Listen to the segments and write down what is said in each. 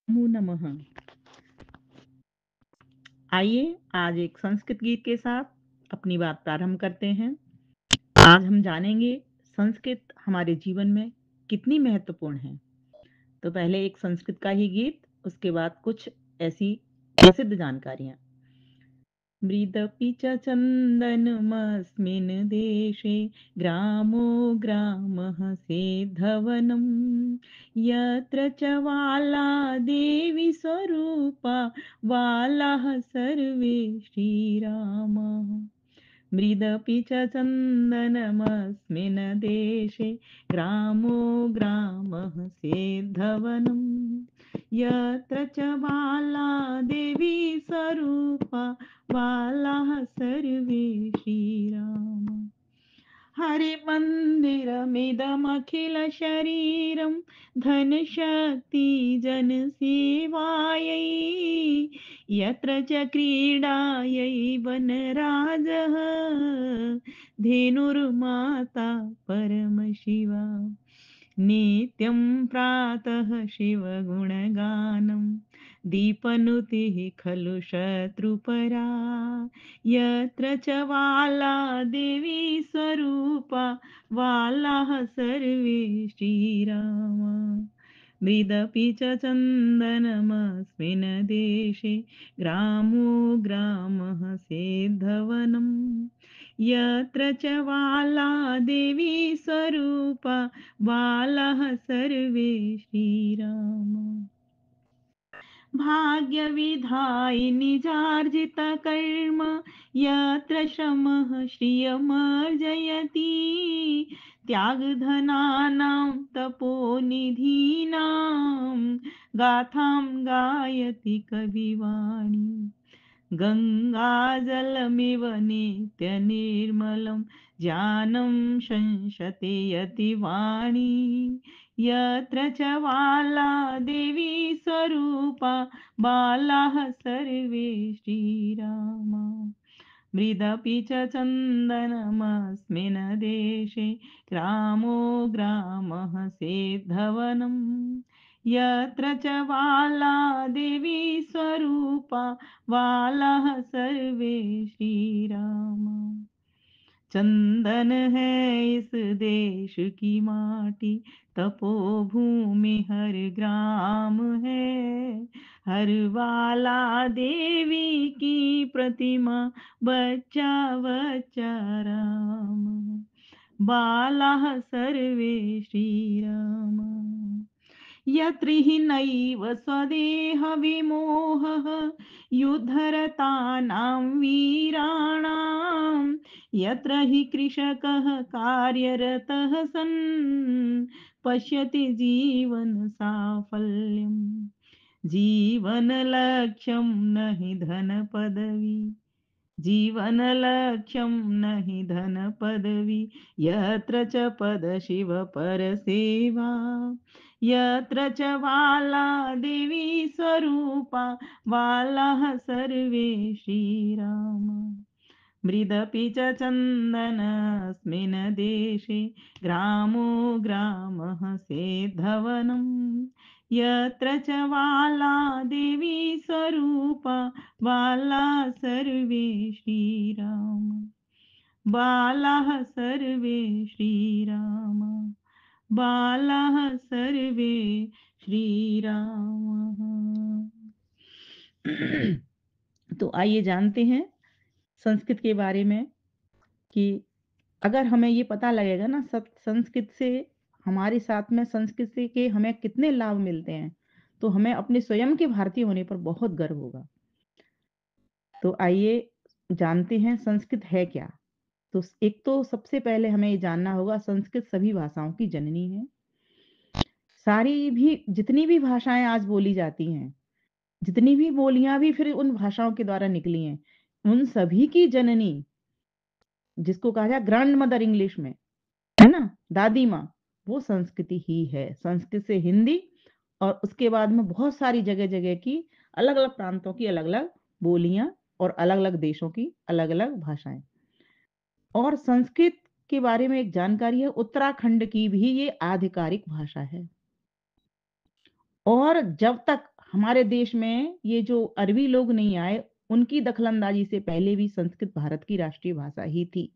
नमो नमः। आइए आज एक संस्कृत गीत के साथ अपनी बात प्रारंभ करते हैं। आज हम जानेंगे संस्कृत हमारे जीवन में कितनी महत्वपूर्ण है। तो पहले एक संस्कृत का ही गीत, उसके बाद कुछ ऐसी प्रसिद्ध जानकारियां। मृदपि च चन्दनमस्मिन् देशे ग्रामो ग्रामः सेद्धवनम् यत्र च वाला देवी स्वरूपा बालाः सर्वे श्रीरामाः मृदपि च चन्दनमस्मिन् देशे ग्रामो ग्रामः सेद्धवनम् यत्र च बाला देवी स्वरूपा बालाः सर्वे श्रीराम हरिमन्दिरमिदमखिलशरीरं धनशक्तिजनसेवायै यत्र च क्रीडायै वनराजः धेनुर्माता परमशिवा नित्यं प्रातः शिवगुणगानं दीपनुतिः खलु शत्रुपरा यत्र च वाला देवी स्वरूपा वालाः सर्वे श्रीरामा मृदपि च चन्दनमस्मिन् देशे ग्रामो ग्रामः सेद्धवनम् यत्र च वाला देवी स्वरूपा बालाः सर्वे श्रीरामा भाग्यविधायिनि जार्जितकर्म यत्र श्रमः श्रियमर्जयति त्यागधनानां तपोनिधीनां गाथां गायति कविवाणी गङ्गाजलमिव नित्यनिर्मलं ज्ञानं संशते यतिवाणी यत्र च वाला देवी स्वरूपा बालाः सर्वे श्रीरामा मृदपि च चन्दनमस्मिन् देशे ग्रामो ग्रामः सेद्धवनम् यत्र च वाला देवी स्वरूपा वालाः सर्वे श्रीरामा चंदन है इस देश की माटी तपोभूमि हर ग्राम है हर वाला देवी की प्रतिमा बच्चा बच्चा राम बालाः सर्वे श्रीराम यत्र हि नैव स्वदेहविमोहः युद्धरतानां वीराणां यत्र हि कृषकः कार्यरतः सन् पश्यति जीवनसाफल्यम् जीवनलक्ष्यं न हि धनपदवी जीवनलक्ष्यं न हि धनपदवी यत्र च पदशिव परसेवा यत्र च वाला देवी स्वरूपा वालाः सर्वे श्रीराम मृदपि च चन्दनस्मिन् देशे ग्रामो ग्रामः सेद्धवनम् यत्र च वाला देवी स्वरूपा बालाः सर्वे श्रीराम बालाः सर्वे श्रीराम बालाः सर्वे श्रीराम। तो आइए जानते हैं संस्कृत के बारे में कि अगर हमें ये पता लगेगा ना संस्कृत से हमारे साथ में संस्कृत से के हमें कितने लाभ मिलते हैं तो हमें अपने स्वयं के भारतीय होने पर बहुत गर्व होगा। तो आइए जानते हैं संस्कृत है क्या। तो एक तो सबसे पहले हमें ये जानना होगा संस्कृत सभी भाषाओं की जननी है। सारी भी जितनी भी भाषाएं आज बोली जाती हैं, जितनी भी बोलियां भी फिर उन भाषाओं के द्वारा निकली हैं, उन सभी की जननी जिसको कहा जाए ग्रैंड मदर इंग्लिश में, है ना, दादी माँ, वो संस्कृति ही है। संस्कृत से हिंदी और उसके बाद में बहुत सारी जगह जगह की अलग अलग प्रांतों की अलग अलग बोलियां और अलग अलग देशों की अलग अलग भाषाएं। और संस्कृत के बारे में एक जानकारी है, उत्तराखंड की भी ये आधिकारिक भाषा है। और जब तक हमारे देश में ये जो अरबी लोग नहीं आए, उनकी दखलंदाजी से पहले भी संस्कृत भारत की राष्ट्रीय भाषा ही थी।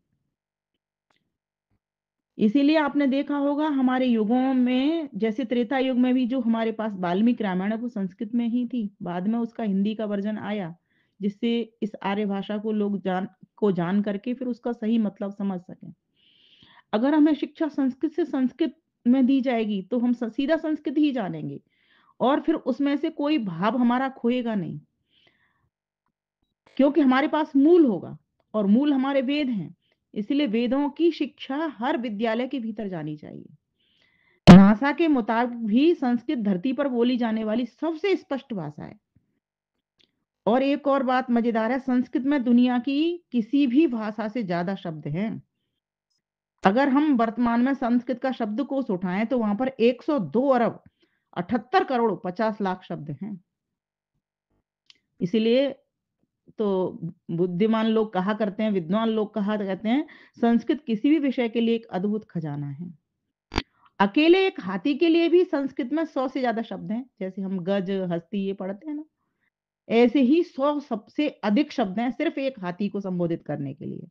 इसीलिए आपने देखा होगा हमारे युगों में, जैसे त्रेता युग में भी जो हमारे पास वाल्मीकि रामायण है वो संस्कृत में ही थी। बाद में उसका हिंदी का वर्जन आया, जिससे इस आर्य भाषा को लोग जान करके फिर उसका सही मतलब समझ सकें। अगर हमें शिक्षा संस्कृत से संस्कृत में दी जाएगी तो हम सीधा संस्कृत ही जानेंगे, और फिर उसमें से कोई भाव हमारा खोएगा नहीं, क्योंकि हमारे पास मूल होगा, और मूल हमारे वेद हैं। इसलिए वेदों की शिक्षा हर विद्यालय के भीतर जानी चाहिए। नासा के मुताबिक भी संस्कृत धरती पर बोली जाने वाली सबसे स्पष्ट भाषा है। और एक और बात मजेदार है, संस्कृत में दुनिया की किसी भी भाषा से ज्यादा शब्द हैं। अगर हम वर्तमान में संस्कृत का शब्दकोश उठाएं तो वहां पर 102 अरब 78 करोड़ 50 लाख शब्द हैं। इसीलिए तो बुद्धिमान लोग कहा करते हैं, विद्वान लोग कहा कहते हैं, संस्कृत किसी भी विषय के लिए एक अद्भुत खजाना है। अकेले एक हाथी के लिए भी संस्कृत में 100 से ज्यादा शब्द हैं। जैसे हम गज, हस्ती ये पढ़ते हैं ना, ऐसे ही 100 सबसे अधिक शब्द हैं सिर्फ एक हाथी को संबोधित करने के लिए।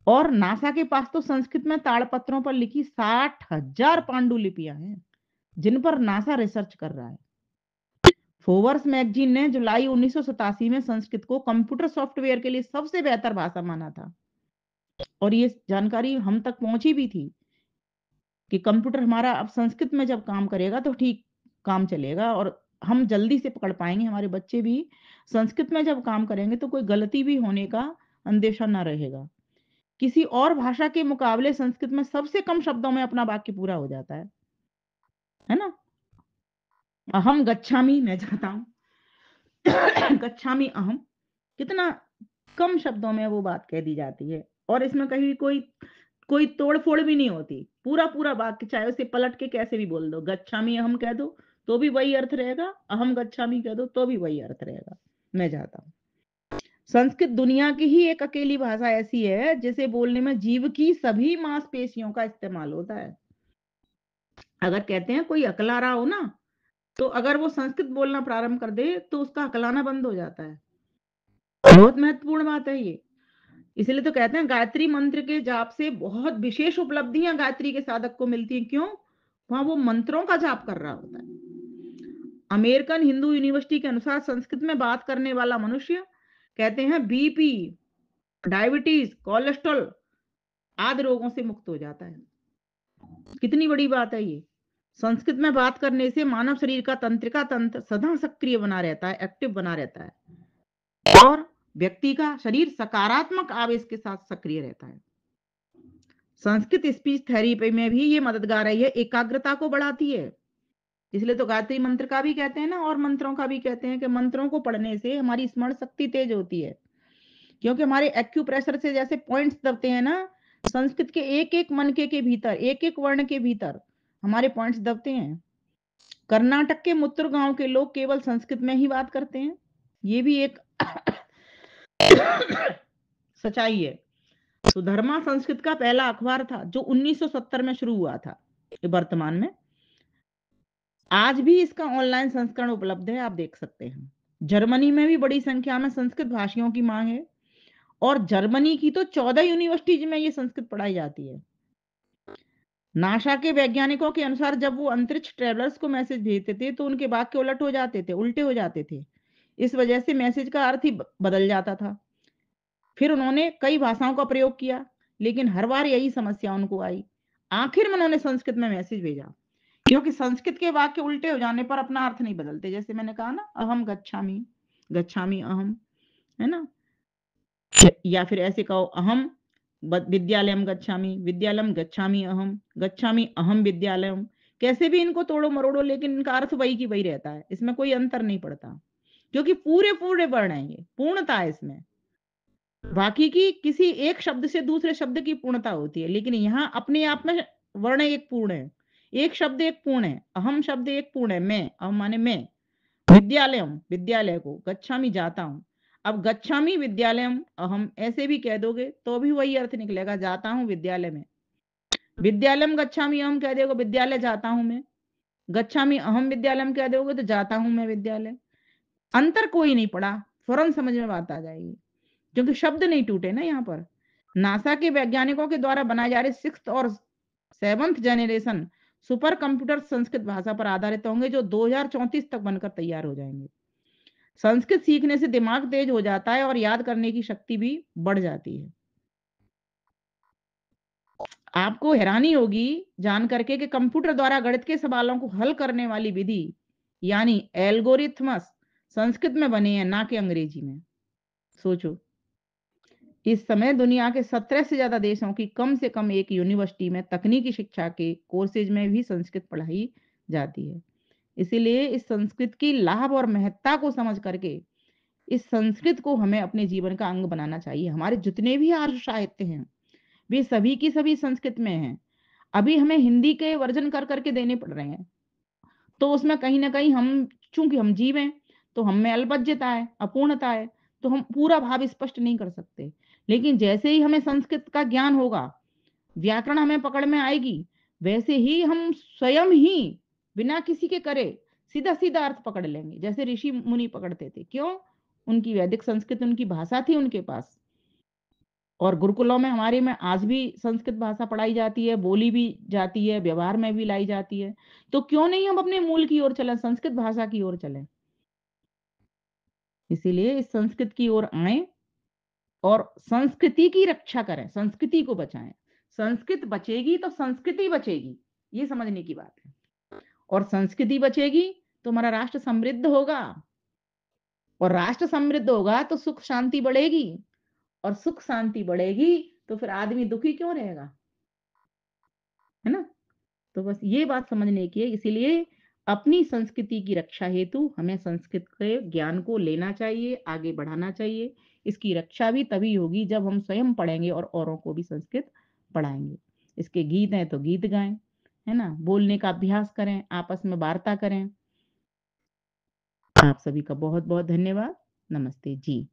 और नासा के पास तो संस्कृत में ताड़पत्रों पर लिखी 60,000 पांडुलिपियां हैं, जिन पर नासा रिसर्च कर रहा है। फोर्ब्स मैगजीन ने जुलाई 1987 में संस्कृत को कंप्यूटर सॉफ्टवेयर के लिए सबसे बेहतर भाषा माना था। और ये जानकारी हम तक पहुंची भी थी कि कंप्यूटर हमारा अब संस्कृत में जब काम करेगा तो ठीक काम चलेगा, और हम जल्दी से पकड़ पाएंगे। हमारे बच्चे भी संस्कृत में जब काम करेंगे तो कोई गलती भी होने का अंदेशा न रहेगा। किसी और भाषा के मुकाबले संस्कृत में सबसे कम शब्दों में अपना वाक्य पूरा हो जाता है ना। अहम गच्छामि, मैं जाता हूँ। गच्छामि अहम, कितना कम शब्दों में वो बात कह दी जाती है, और इसमें कहीं कोई कोई तोड़ फोड़ भी नहीं होती। पूरा पूरा वाक्य चाहे उसे पलट के कैसे भी बोल दो, गच्छामि अहम कह दो तो भी वही अर्थ रहेगा, अहम गच्छामि कह दो तो भी वही अर्थ रहेगा, मैं जाता हूँ। संस्कृत दुनिया की ही एक अकेली भाषा ऐसी है जिसे बोलने में जीव की सभी मांसपेशियों का इस्तेमाल होता है। अगर कहते हैं कोई अकला रहा हो ना, तो अगर वो संस्कृत बोलना प्रारंभ कर दे तो उसका अकलाना बंद हो जाता है। बहुत महत्वपूर्ण बात है ये। इसलिए तो कहते हैं गायत्री मंत्र के जाप से बहुत विशेष उपलब्धियां गायत्री के साधक को मिलती हैं। क्यों? वहां वो मंत्रों का जाप कर रहा होता है। अमेरिकन हिंदू यूनिवर्सिटी के अनुसार संस्कृत में बात करने वाला मनुष्य, कहते हैं, बीपी, डायबिटीज, कोलेस्ट्रॉल आदि रोगों से मुक्त हो जाता है। कितनी बड़ी बात है ये। संस्कृत में बात करने से मानव शरीर का तंत्रिका तंत्र सदा सक्रिय बना रहता है, एक्टिव बना रहता है, और व्यक्ति का शरीर सकारात्मक आवेश के साथ सक्रिय रहता है। संस्कृत स्पीच थेरेपी में भी ये मददगार है, ये एकाग्रता को बढ़ाती है। इसलिए तो गायत्री मंत्र का भी कहते हैं ना, और मंत्रों का भी कहते हैं कि मंत्रों को पढ़ने से हमारी स्मरण शक्ति तेज होती है। क्योंकि हमारे एक्यूप्रेशर से जैसे पॉइंट्स दबते हैं ना, संस्कृत के एक एक मनके के भीतर, एक एक वर्ण के भीतर हमारे पॉइंट्स दबते हैं। कर्नाटक के मुत्तुर गांव के लोग केवल संस्कृत में ही बात करते हैं, ये भी एक सच्चाई है। सुधर्मा संस्कृत का पहला अखबार था जो 1970 में शुरू हुआ था। वर्तमान में आज भी इसका ऑनलाइन संस्करण उपलब्ध है, आप देख सकते हैं। जर्मनी में भी बड़ी संख्या में संस्कृत भाषियों की मांग है, और जर्मनी की तो 14 यूनिवर्सिटीज में ये संस्कृत पढ़ाई जाती है। नासा के वैज्ञानिकों के अनुसार जब वो अंतरिक्ष ट्रेवलर्स को मैसेज भेजते थे तो उनके वाक्य उल्टे हो जाते थे। इस वजह से मैसेज का अर्थ ही बदल जाता था। फिर उन्होंने कई भाषाओं का प्रयोग किया, लेकिन हर बार यही समस्या उनको आई। आखिर में उन्होंने संस्कृत में मैसेज भेजा, क्योंकि संस्कृत के वाक्य उल्टे हो जाने पर अपना अर्थ नहीं बदलते। जैसे मैंने कहा ना, अहम गच्छामि, गच्छामि अहम, है ना। या फिर ऐसे कहो, अहम विद्यालयम गच्छामि, विद्यालयम गच्छामि अहम, गच्छामि अहम विद्यालयम। कैसे भी इनको तोड़ो मरोड़ो, लेकिन इनका अर्थ वही की वही रहता है, इसमें कोई अंतर नहीं पड़ता, क्योंकि पूरे पूरे वर्ण है, ये पूर्णता है इसमें। बाकी की किसी एक शब्द से दूसरे शब्द की पूर्णता होती है, लेकिन यहाँ अपने आप में वर्ण एक पूर्ण है, एक शब्द एक पूर्ण है, अहम शब्द एक पूर्ण है, मैं, अहम माने मैं, विद्यालयम विद्यालय को, गच्छामि जाता हूं। अब गच्छामि विद्यालयम अहम ऐसे भी कह दोगे तो भी वही अर्थ निकलेगा, जाता हूं विद्यालय में। विद्यालयम गच्छामि अहम कह दोगे, विद्यालय जाता हूं मैं। गच्छामि अहम विद्यालयम कह दोगे तो जाता हूं मैं विद्यालय। अंतर कोई नहीं पड़ा, फौरन समझ में बात आ जाएगी, क्योंकि शब्द नहीं टूटे ना यहाँ पर। नासा के वैज्ञानिकों के द्वारा बनाए जा रहे 6th और 7th generation super computer Sanskrit भाषा पर आधारित होंगे, जो 2034 तक बनकर तैयार हो जाएंगे। संस्कृत सीखने से दिमाग तेज हो जाता है और याद करने की शक्ति भी बढ़ जाती है। आपको हैरानी होगी जान करके कि कंप्यूटर द्वारा गणित के सवालों को हल करने वाली विधि यानी एल्गोरिथम्स संस्कृत में बने हैं, ना कि अंग्रेजी में। सोचो, इस समय दुनिया के 17 से ज्यादा देशों की कम से कम एक यूनिवर्सिटी में तकनीकी शिक्षा के कोर्सेज में भी संस्कृत पढ़ाई जाती है। इसीलिए इस संस्कृत की लाभ और महत्ता को समझ करके इस संस्कृत को हमें अपने जीवन का अंग बनाना चाहिए। हमारे जितने भी आर्य साहित्य हैं वे सभी की सभी संस्कृत में हैं। अभी हमें हिंदी के वर्जन कर करके देने पड़ रहे हैं, तो उसमें कहीं ना कहीं हम, चूंकि हम जीव हैं, तो हम में अल्पज्यता है, अपूर्णता है, तो हम पूरा भाव स्पष्ट नहीं कर सकते। लेकिन जैसे ही हमें संस्कृत का ज्ञान होगा, व्याकरण हमें पकड़ में आएगी, वैसे ही हम स्वयं ही बिना किसी के करे सीधा सीधा अर्थ पकड़ लेंगे, जैसे ऋषि मुनि पकड़ते थे। क्यों? उनकी वैदिक संस्कृत उनकी भाषा थी उनके पास। और गुरुकुलों में हमारे में आज भी संस्कृत भाषा पढ़ाई जाती है, बोली भी जाती है, व्यवहार में भी लाई जाती है। तो क्यों नहीं हम अपने मूल की ओर चलें, संस्कृत भाषा की ओर चलें। इसीलिए इस संस्कृत की ओर आए और संस्कृति की रक्षा करें, संस्कृति को बचाएं। संस्कृत बचेगी तो संस्कृति बचेगी, ये समझने की बात है। और संस्कृति बचेगी तो हमारा राष्ट्र समृद्ध होगा, और राष्ट्र समृद्ध होगा तो सुख शांति बढ़ेगी, और सुख शांति बढ़ेगी तो फिर आदमी दुखी क्यों रहेगा, है ना। तो बस ये बात समझने की है। इसीलिए अपनी संस्कृति की रक्षा हेतु हमें संस्कृत के ज्ञान को लेना चाहिए, आगे बढ़ाना चाहिए। इसकी रक्षा भी तभी होगी जब हम स्वयं पढ़ेंगे और औरों को भी संस्कृत पढ़ाएंगे। इसके गीत हैं तो गीत गाएं, है ना, बोलने का अभ्यास करें, आपस में वार्ता करें। आप सभी का बहुत बहुत धन्यवाद। नमस्ते जी।